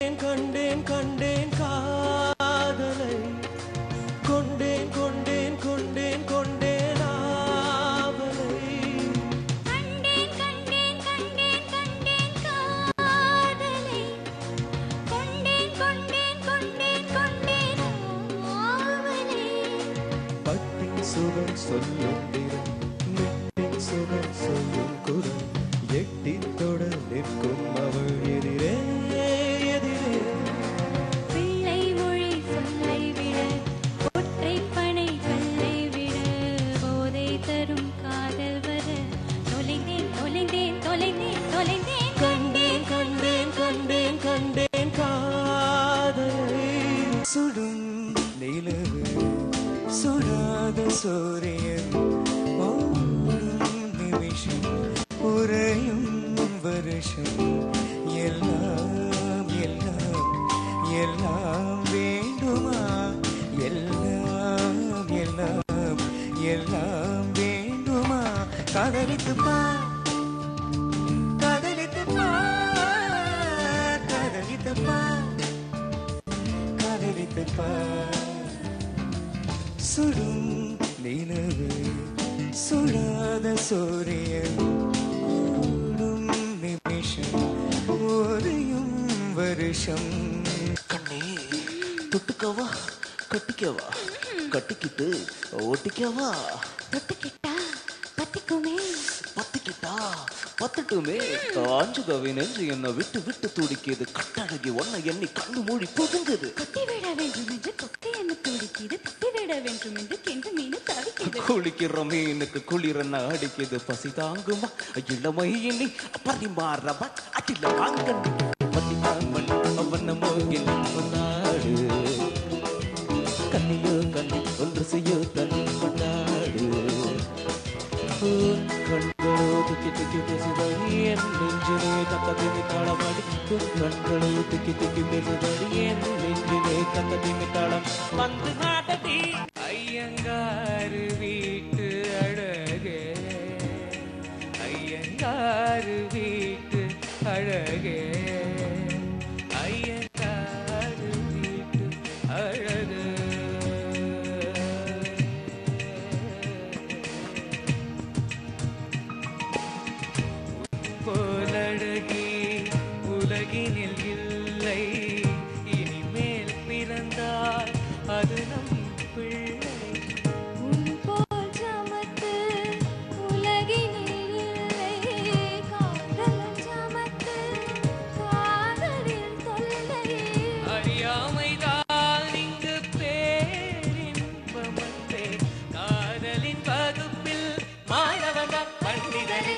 கண்டேன் கண்டேன் காதலை கொண்டேன் கொண்டேன் கொண்டேன் கொண்டேன் ஆவலை கண்டேன் கண்டேன் கண்டேன் கண்டேன் காதலை கொண்டேன் கொண்டேன் கொண்டேன் கொண்டேன் ஆவலை பட்டின் சுகம் சொல்லும் திறன் மெட்டின் சுகம் சொல்லும் குரல் எட்டின் தொடர் நிற்கும் அவள் எதிரே கண்டேன் காதலை சுடும் நிலவு சுடாத சூரியன் ஓடும் நிமிஷம் உறையும் வருஷம் எல்லாம் எல்லாம் எல்லாம் வேண்டுமா எல்லாம் எல்லாம் எல்லாம் வேண்டுமா காதலித்து பா சுடும் நிலவு சுடாத சூரியன் ஓடும் நிமிஷம் ஓரையும் வருஷம் கண்ணே தொட்டுக்கவா கட்டிக்கவா கட்டிக்கிட்டு ஒட்டிக்கவா தொட்டுக்கிட்டா பத்திக்குமே பத்திக்கிட்டா பத்துட்டுமே ஆஞ்சு கவி நெஞ்சு என்ன விட்டு விட்டு துடிக்குது கட்டழகி ஒன்ன எண்ணி கண்ணு மூடி புகுங்குது கொத்தி விட வேண்டும் என்று கொத்தி என்ன துடிக்குது தட்டி விட வேண்டும் என்று கென்று மீன் தவிக்குது குளிக்கிற மீனுக்கு குளிரನ್ನ அடிக்குது பசி தாங்குமா இளமை எண்ணி பரிமாறவா அடில வாங்கண்ணி பத்தி தாங்கண்ணி அவன மோகினி கொண்டாடு கண்ணியோ கண்ணி ஒன்று செய்யோ தண்ணி கொண்டாடு கண்களோ துக்கி துக்கி பேசுதடி என் நெஞ்சிலே கத்ததிமி தாளமாடி கண்களோ துக்கி துக்கி பேசுதடி என் நெஞ்சிலே கத்ததிமி தாளம் வந்து நாட்டடி ஐயங்காரு வீட்டு அழகே ஐயங்காரு வீட்டு அழகே ஐயங்காரு வீட்டு அழகு போலழகி உலகினில் இல்லை இனிமேல் பிறந்தால் அது நம் பிள்ளை உன் போல் சமத்து உலகினில் இல்லை காதலன் சமத்து காதலில் தொல்லை அறியாமைதான் இங்கு பேரின்பமன்றே காதலின் வகுப்பில் மாணவன் பண்டிதரே